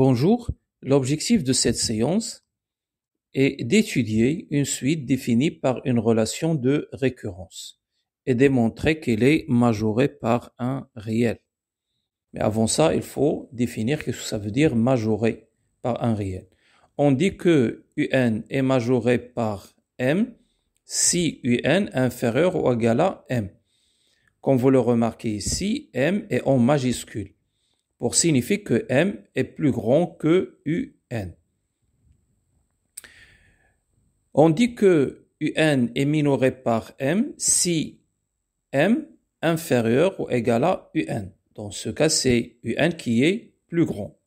Bonjour, l'objectif de cette séance est d'étudier une suite définie par une relation de récurrence et démontrer qu'elle est majorée par un réel. Mais avant ça, il faut définir ce que ça veut dire majoré par un réel. On dit que UN est majoré par M si UN est inférieur ou égal à M. Comme vous le remarquez ici, M est en majuscule pour signifier que M est plus grand que UN. On dit que UN est minoré par M si M inférieur ou égal à UN. Dans ce cas, c'est UN qui est plus grand.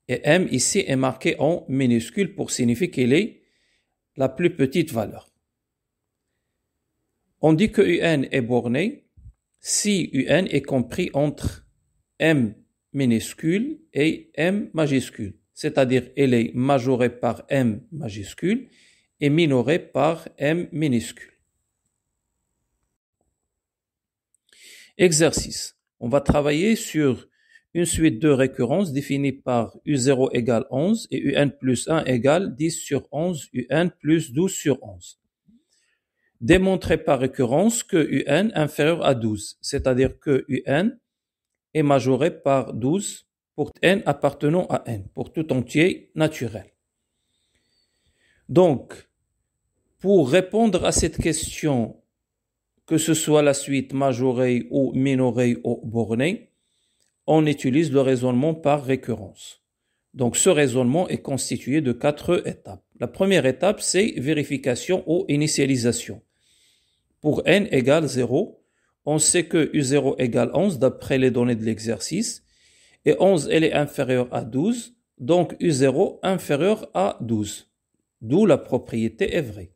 Et M ici est marqué en minuscule pour signifier qu'elle est la plus petite valeur. On dit que UN est borné si UN est compris entre M minuscule et M majuscule, c'est-à-dire elle est majorée par M majuscule et minorée par M minuscule. Exercice. On va travailler sur une suite de récurrences définie par U0 égale 11 et UN plus 1 égale 10 sur 11, UN plus 12 sur 11. Démontrer par récurrence que UN est inférieur à 12, c'est-à-dire que UN est majoré par 12 pour n appartenant à n, pour tout entier naturel. Donc, pour répondre à cette question, que ce soit la suite majorée ou minorée ou bornée, on utilise le raisonnement par récurrence. Donc, ce raisonnement est constitué de 4 étapes. La première étape, c'est vérification ou initialisation. Pour n égale 0, on sait que U0 égale 11 d'après les données de l'exercice, et 11 elle est inférieure à 12, donc U0 inférieur à 12, d'où la propriété est vraie.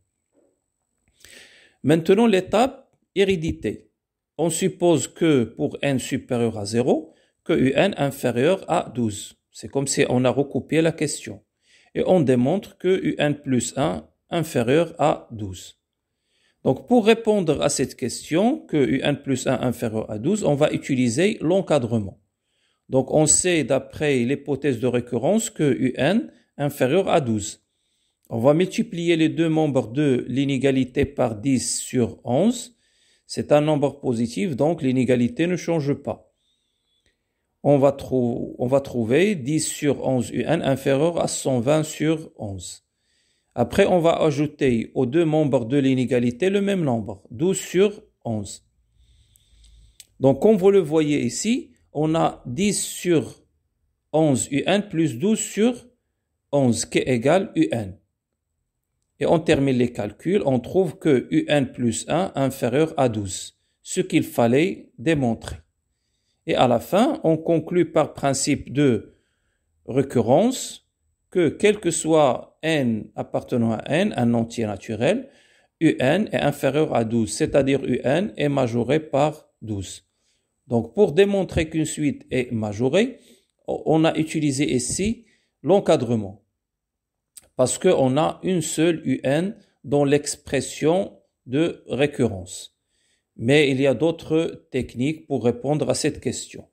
Maintenant l'étape hérédité. On suppose que pour n supérieur à 0, que UN inférieur à 12. C'est comme si on a recopié la question. Et on démontre que UN plus 1 inférieur à 12. Donc, pour répondre à cette question, que UN plus 1 inférieur à 12, on va utiliser l'encadrement. Donc, on sait d'après l'hypothèse de récurrence que UN inférieur à 12. On va multiplier les deux membres de l'inégalité par 10 sur 11. C'est un nombre positif, donc l'inégalité ne change pas. On va trouver 10 sur 11 UN inférieur à 120 sur 11. Après, on va ajouter aux deux membres de l'inégalité le même nombre, 12 sur 11. Donc, comme vous le voyez ici, on a 10 sur 11 UN plus 12 sur 11 qui est égal UN. Et on termine les calculs, on trouve que UN plus 1 inférieur à 12, ce qu'il fallait démontrer. Et à la fin, on conclut par principe de récurrence que quel que soit n appartenant à n, un entier naturel, UN est inférieur à 12, c'est-à-dire UN est majoré par 12. Donc, pour démontrer qu'une suite est majorée, on a utilisé ici l'encadrement, parce qu'on a une seule UN dans l'expression de récurrence. Mais il y a d'autres techniques pour répondre à cette question.